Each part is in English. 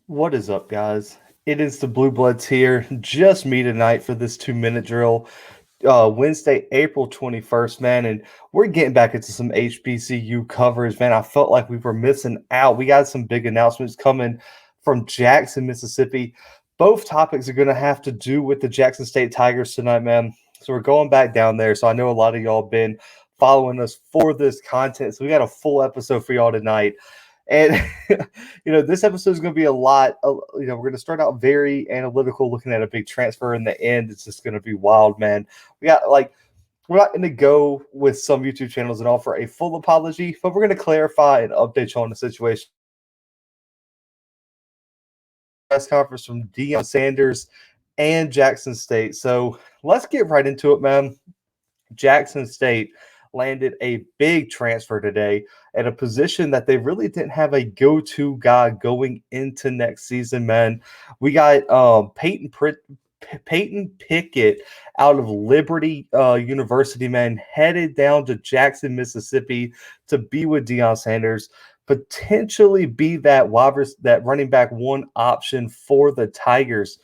What is up, guys? It is the Bluebloods here. Just me tonight for this 2-minute drill. Wednesday, April 21st, man. And we're getting back into some HBCU coverage, man. I felt like we were missing out. We got some big announcements coming from Jackson, Mississippi. Both topics are going to have to do with the Jackson State Tigers tonight, man. So we're going back down there. So I know a lot of y'all been following us for this content. So we got a full episode for y'all tonight. And this episode is going to be a lot. We're going to start out very analytical, looking at a big transfer. In the end, it's just going to be wild, man. We're not going to go with some YouTube channels and offer a full apology, but we're going to clarify and update you on the situation. Press conference from Deion Sanders and Jackson State. So let's get right into it, man. Jackson State landed a big transfer today at a position that they really didn't have a go-to guy going into next season, man. We got Peytton Pickett out of Liberty University, man, headed down to Jackson, Mississippi to be with Deion Sanders, potentially be that running back one option for the Tigers.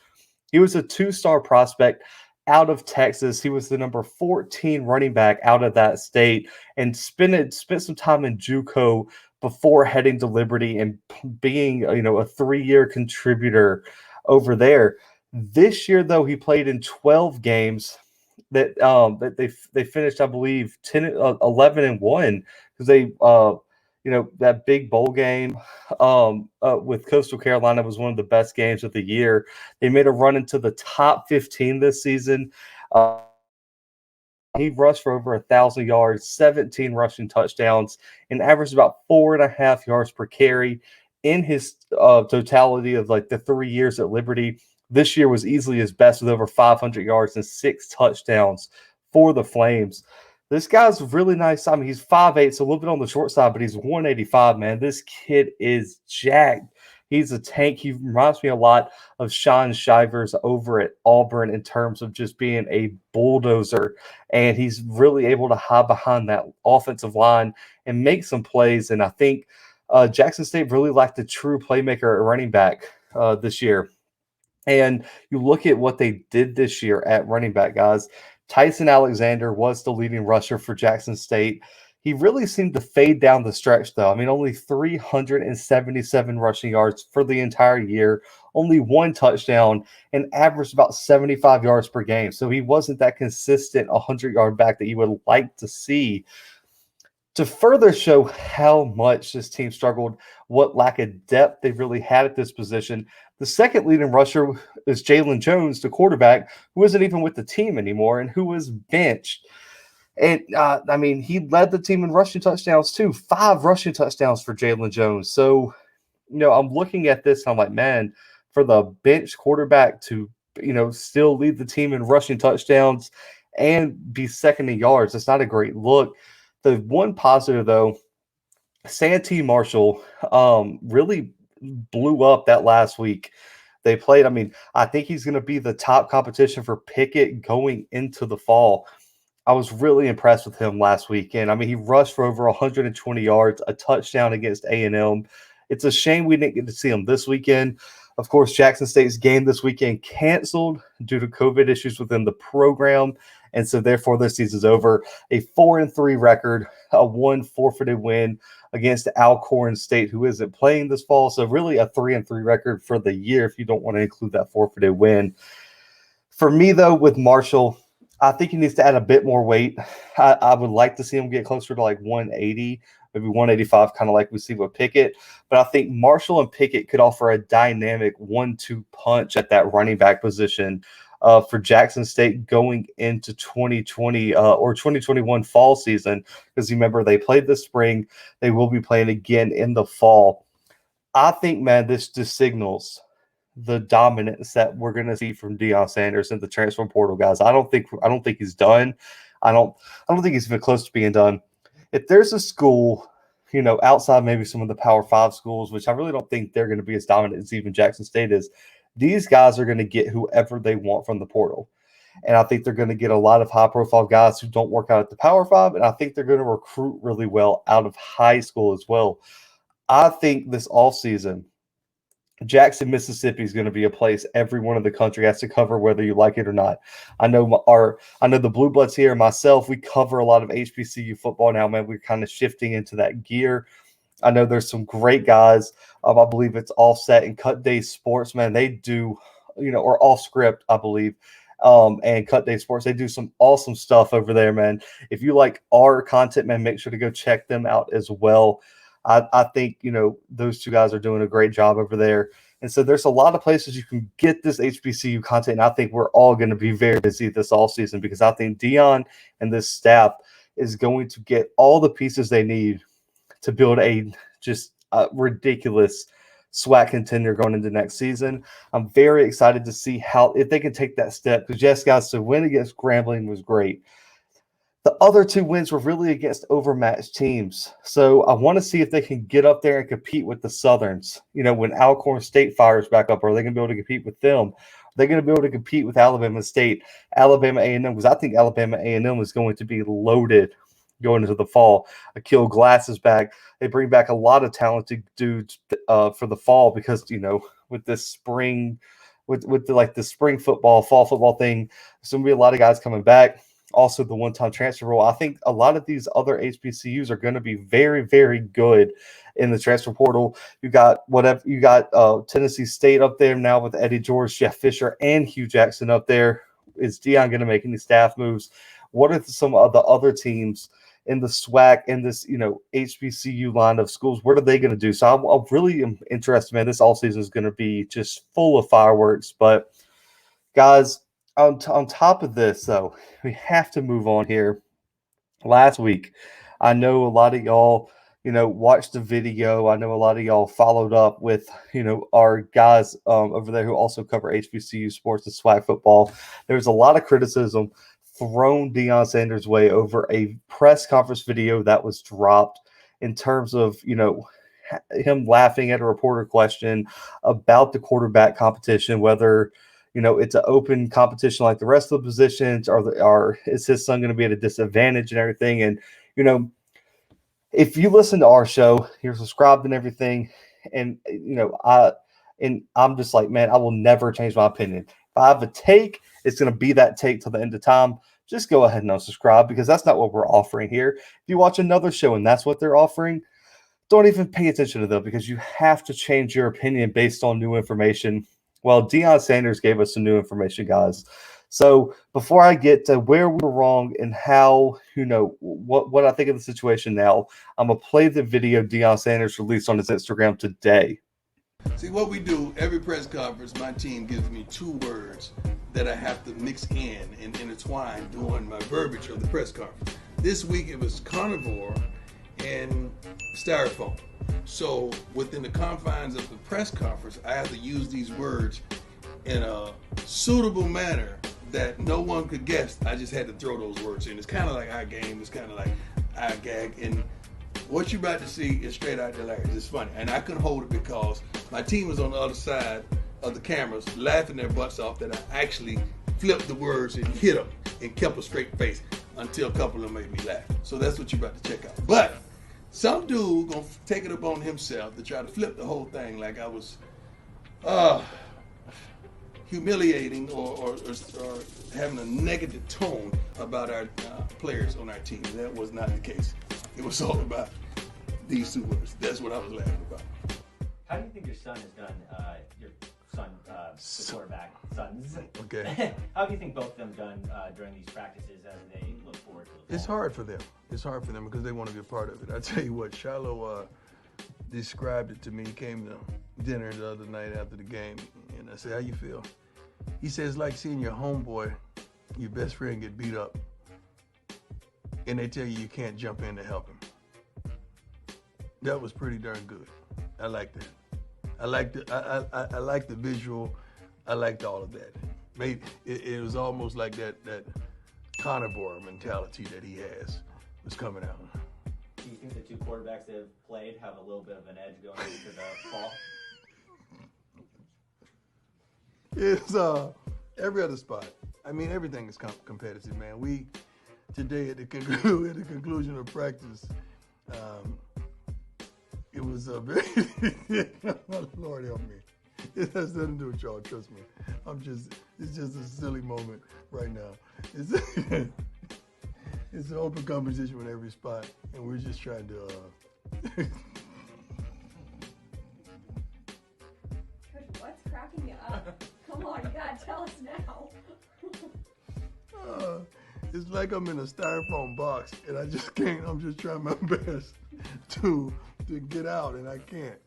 He was a two-star prospect out of Texas. He was the number 14 running back out of that state and spent some time in JUCO before heading to Liberty and being, a 3-year contributor over there. This year, though, he played in 12 games that they finished, I believe, 11-1 because they that big bowl game with Coastal Carolina was one of the best games of the year. They made a run into the top 15 this season. He rushed for over 1,000 yards, 17 rushing touchdowns, and averaged about 4.5 yards per carry in his totality of like the 3 years at Liberty. This year was easily his best with over 500 yards and 6 touchdowns for the Flames. This guy's really nice. I mean, he's 5'8", so a little bit on the short side, but he's 185, man. This kid is jacked. He's a tank. He reminds me a lot of Sean Shivers over at Auburn in terms of just being a bulldozer. And he's really able to hide behind that offensive line and make some plays. And I think Jackson State really lacked a true playmaker at running back this year. And you look at what they did this year at running back, guys. Tyson Alexander was the leading rusher for Jackson State. He really seemed to fade down the stretch, though. I mean, only 377 rushing yards for the entire year, only 1 touchdown, and averaged about 75 yards per game. So he wasn't that consistent 100-yard back that you would like to see. To further show how much this team struggled, what lack of depth they really had at this position, the second leading rusher is Jalen Jones, the quarterback, who isn't even with the team anymore and who was benched. And, he led the team in rushing touchdowns, too. 5 rushing touchdowns for Jalen Jones. So, I'm looking at this and I'm like, man, for the bench quarterback to, still lead the team in rushing touchdowns and be second in yards, it's not a great look. The one positive, though, Santee Marshall really blew up that last week. They played, I think he's going to be the top competition for Pickett going into the fall. I was really impressed with him last weekend. He rushed for over 120 yards, a touchdown against A&M. It's a shame we didn't get to see him this weekend. Of course, Jackson State's game this weekend canceled due to COVID issues within the program, and so therefore this season's over. A 4-3 record, a 1 forfeited win against Alcorn State, who isn't playing this fall. So really a 3-3 record for the year if you don't want to include that forfeited win. For me, though, with Marshall, I think he needs to add a bit more weight. I would like to see him get closer to like 180, maybe 185, kind of like we see with Pickett. But I think Marshall and Pickett could offer a dynamic 1-2 punch at that running back position for Jackson State going into 2020 or 2021 fall season. Because remember, they played this spring. They will be playing again in the fall. I think, man, this just signals the dominance that we're going to see from Deion Sanders in the transfer portal, guys. I don't think he's done. I don't think he's even close to being done. If there's a school, outside maybe some of the Power 5 schools, which I really don't think they're going to be as dominant as even Jackson State is, these guys are going to get whoever they want from the portal. And I think they're going to get a lot of high-profile guys who don't work out at the Power 5, and I think they're going to recruit really well out of high school as well. I think this offseason, Jackson, Mississippi is going to be a place everyone in the country has to cover, whether you like it or not. I know the Blue Bloods here, myself, we cover a lot of HBCU football now, man. We're kind of shifting into that gear. I know there's some great guys. I believe it's Offset and Cut Day Sports, man. They do, or All Script, I believe, and Cut Day Sports. They do some awesome stuff over there, man. If you like our content, man, make sure to go check them out as well. I think, those two guys are doing a great job over there. And so there's a lot of places you can get this HBCU content. And I think we're all going to be very busy this all season because I think Deion and this staff is going to get all the pieces they need to build a just ridiculous SWAC contender going into next season. I'm very excited to see if they can take that step. Because yes, guys, so win against Grambling was great. The other two wins were really against overmatched teams. So I want to see if they can get up there and compete with the Southerns. When Alcorn State fires back up, are they going to be able to compete with them? Are they going to be able to compete with Alabama State, Alabama A&M? Because I think Alabama A&M is going to be loaded going into the fall. Akil Glass is back. They bring back a lot of talented dudes for the fall because, with this spring, with the spring football, fall football thing, there's going to be a lot of guys coming back. Also, the one-time transfer rule. I think a lot of these other HBCUs are going to be very, very good in the transfer portal. You got Tennessee State up there now with Eddie George, Jeff Fisher, and Hugh Jackson up there. Is Deion going to make any staff moves? What are some of the other teams in the SWAC and this, HBCU line of schools? What are they going to do? So I really am interested, man. This all season is going to be just full of fireworks. But guys, on top of this, though, we have to move on here. Last week, I know a lot of y'all, watched the video. I know a lot of y'all followed up with, our guys over there who also cover HBCU sports and SWAC football. There's a lot of criticism thrown Deion Sanders' way over a press conference video that was dropped in terms of, him laughing at a reporter question about the quarterback competition, whether it's an open competition like the rest of the positions, or is his son going to be at a disadvantage and everything? And, if you listen to our show, you're subscribed and everything. And, I'm just like, man, I will never change my opinion. If I have a take, it's going to be that take till the end of time. Just go ahead and unsubscribe because that's not what we're offering here. If you watch another show and that's what they're offering, don't even pay attention to them because you have to change your opinion based on new information. Well, Deion Sanders gave us some new information, guys. So before I get to where we were wrong and how, what I think of the situation now, I'm going to play the video Deion Sanders released on his Instagram today. See, what we do, every press conference, my team gives me 2 words that I have to mix in and intertwine during my verbiage of the press conference. This week it was carnivore and styrofoam. So within the confines of the press conference, I have to use these words in a suitable manner that no one could guess. I just had to throw those words in. It's kind of like our game. It's kind of like our gag. And what you're about to see is straight out hilarious. It's funny. And I couldn't hold it because my team was on the other side of the cameras laughing their butts off that I actually flipped the words and hit them and kept a straight face until a couple of them made me laugh. So that's what you're about to check out. But some dude gonna take it upon himself to try to flip the whole thing like I was humiliating or having a negative tone about our players on our team. That was not the case. It was all about these 2 words. That's what I was laughing about. How do you think your son has done, your son, the quarterback, sons? Okay. How do you think both of them done during these practices as they look forward to the fall? It's hard for them. It's hard for them because they want to be a part of it. I tell you what, Shiloh described it to me. He came to dinner the other night after the game, and I said, how you feel? He says, it's like seeing your homeboy, your best friend, get beat up, and they tell you can't jump in to help him. That was pretty darn good. I like that. I like the visual. I liked all of that. Maybe it was almost like that carnivore mentality that he has was coming out. Do you think the 2 quarterbacks that have played have a little bit of an edge going into the fall? It's every other spot. I mean, everything is competitive, man. We today at the conclusion of practice, it was a very Lord help me. It has nothing to do with y'all, trust me. It's just a silly moment right now. It's it's an open competition with every spot, and we're just trying to Coach, what's cracking you up? Come on, you gotta tell us now. it's like I'm in a styrofoam box, and I just can't. I'm just trying my best to get out, and I can't.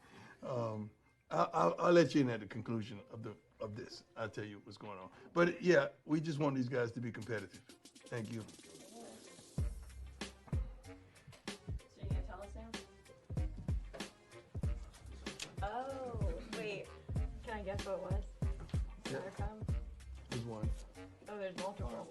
I'll let you in at the conclusion of this. I'll tell you what's going on. But yeah, we just want these guys to be competitive. Thank you. So you gonna tell us now? Oh, wait. Can I guess what it was? Yeah. Styrofoam? There's one. Oh, there's multiple.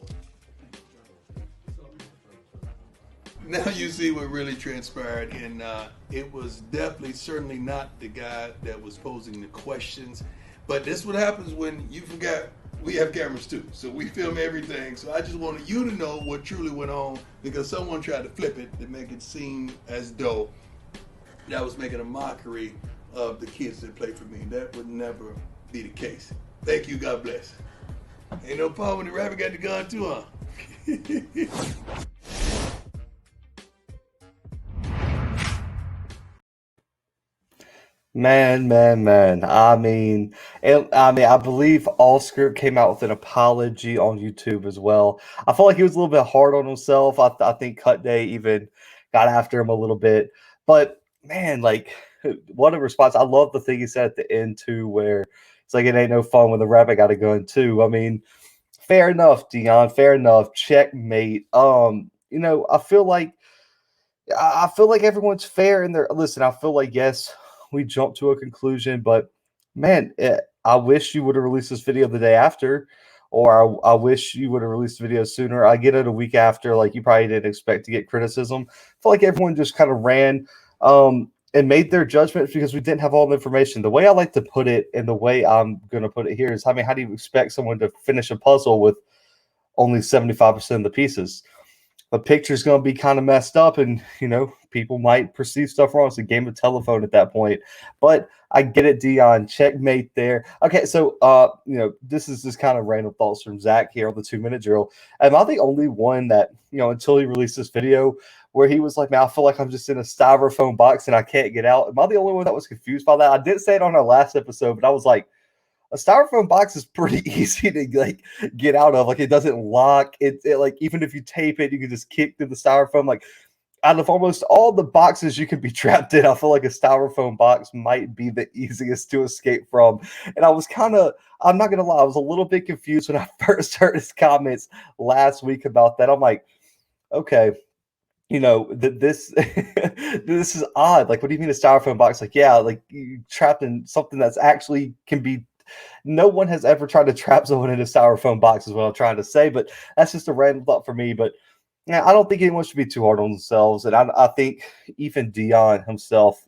Now you see what really transpired, and it was definitely, certainly not the guy that was posing the questions. But this is what happens when you forgot we have cameras too, so we film everything. So I just wanted you to know what truly went on, because someone tried to flip it to make it seem as though that was making a mockery of the kids that play for me. That would never be the case. Thank you. God bless. Ain't no problem when the rabbit got the gun too, huh? Man. I believe Allscript came out with an apology on YouTube as well. I felt like he was a little bit hard on himself. I think Cut Day even got after him a little bit. But man, like, what a response! I love the thing he said at the end too, where it's like it ain't no fun when the rabbit got a gun too. I mean, fair enough, Deion. Fair enough. Checkmate. I feel like everyone's fair in their listen. I feel like yes, we jumped to a conclusion, but man, I wish you would have released this video the day after, or I wish you would have released the video sooner. I get it a week after, like you probably didn't expect to get criticism. I feel like everyone just kind of ran and made their judgments because we didn't have all the information. The way I like to put it, and the way I'm going to put it here is, I mean, how do you expect someone to finish a puzzle with only 75% of the pieces? The picture's going to be kind of messed up, and people might perceive stuff wrong. It's a game of telephone at that point. But I get it, Deion. Checkmate there. Okay, so this is just kind of random thoughts from Zach here on the 2-minute drill. Am I the only one that until he released this video where he was like, "Man, I feel like I'm just in a styrofoam box and I can't get out"? Am I the only one that was confused by that? I did say it on our last episode, but I was like, a styrofoam box is pretty easy to like get out of. Like, it doesn't lock. It like, even if you tape it, you can just kick through the styrofoam. Like, out of almost all the boxes you could be trapped in, I feel like a styrofoam box might be the easiest to escape from. And I was I'm not gonna lie, I was a little bit confused when I first heard his comments last week about that. I'm like, okay, this this is odd. Like, what do you mean a styrofoam box? Like, yeah, like you trapped in something that's actually can be. No one has ever tried to trap someone in a styrofoam box, is what I'm trying to say. But that's just a random thought for me. But yeah, I don't think anyone should be too hard on themselves. And I think even Deion himself,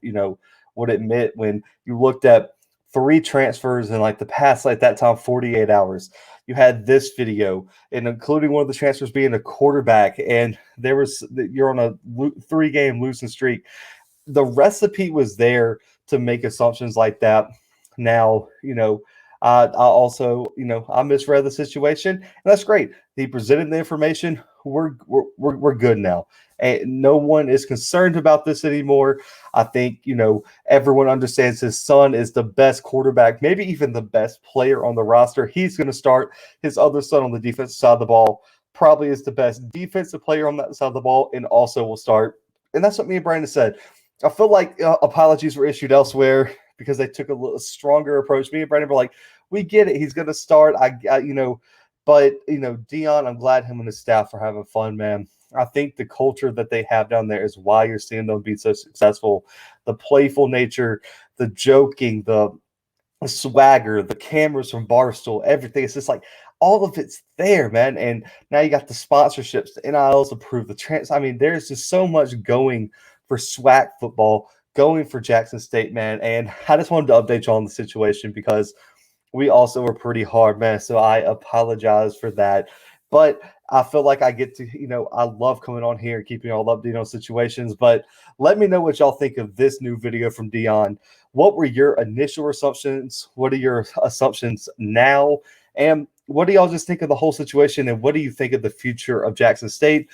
would admit, when you looked at 3 transfers in like the past, like that time, 48 hours, you had this video, and including one of the transfers being a quarterback, and you're on a 3-game losing streak. The recipe was there to make assumptions like that. Now, I also, I misread the situation, and that's great. He presented the information. We're good now, and no one is concerned about this anymore. I think everyone understands his son is the best quarterback, maybe even the best player on the roster. He's going to start. His other son on the defensive side of the ball probably is the best defensive player on that side of the ball, and also will start. And that's what me and Brandon said. I feel like apologies were issued elsewhere because they took a little stronger approach. Me and Brandon were like, we get it. He's going to start. But Deion, I'm glad him and his staff are having fun, man. I think the culture that they have down there is why you're seeing them be so successful. The playful nature, the joking, the swagger, the cameras from Barstool, everything. It's just like all of it's there, man. And now you got the sponsorships, the NILs approved, the trans. I mean, there's just so much going for SWAC football, going for Jackson State, man. And I just wanted to update you on the situation because we also were pretty hard, man. So I apologize for that. But I feel like I get to, I love coming on here and keeping y'all updated on situations. But let me know what y'all think of this new video from Deion. What were your initial assumptions? What are your assumptions now? And what do y'all just think of the whole situation? And what do you think of the future of Jackson State?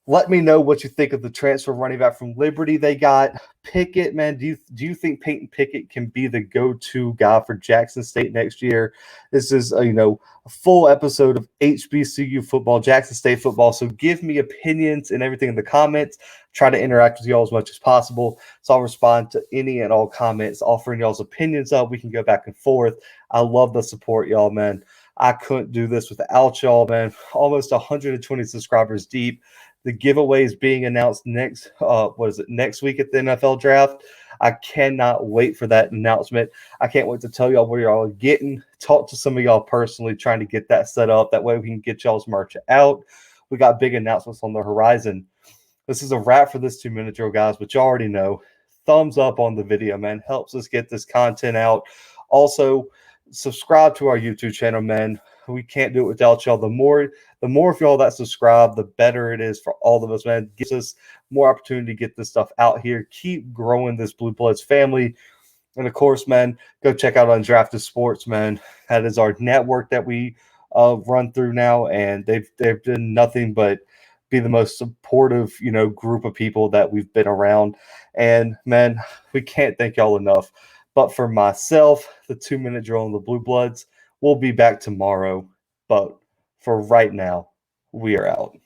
Let me know what you think of the transfer running back from Liberty they got. Pickett, man, do you think Peytton Pickett can be the go-to guy for Jackson State next year? This is a full episode of HBCU football, Jackson State football. So give me opinions and everything in the comments. Try to interact with y'all as much as possible. So I'll respond to any and all comments, offering y'all's opinions up. We can go back and forth. I love the support, y'all, man. I couldn't do this without y'all, man. Almost 120 subscribers deep. The giveaway is being announced next week at the NFL draft. I cannot wait for that announcement. I can't wait to tell y'all what y'all are getting. Talk to some of y'all personally, trying to get that set up. That way we can get y'all's merch out. We got big announcements on the horizon. This is a wrap for this 2-minute drill, guys, but you already know. Thumbs up on the video, man. Helps us get this content out. Also, subscribe to our YouTube channel, man. We can't do it without y'all. The more of y'all that subscribe, the better it is for all of us, man. It gives us more opportunity to get this stuff out here. Keep growing this Blue Bloods family. And of course, man, go check out Undrafted Sports, man. That is our network that we run through now, and they've done nothing but be the most supportive, group of people that we've been around. And man, we can't thank y'all enough. But for myself, the 2-minute drill on the Blue Bloods, we'll be back tomorrow. But for right now, we are out.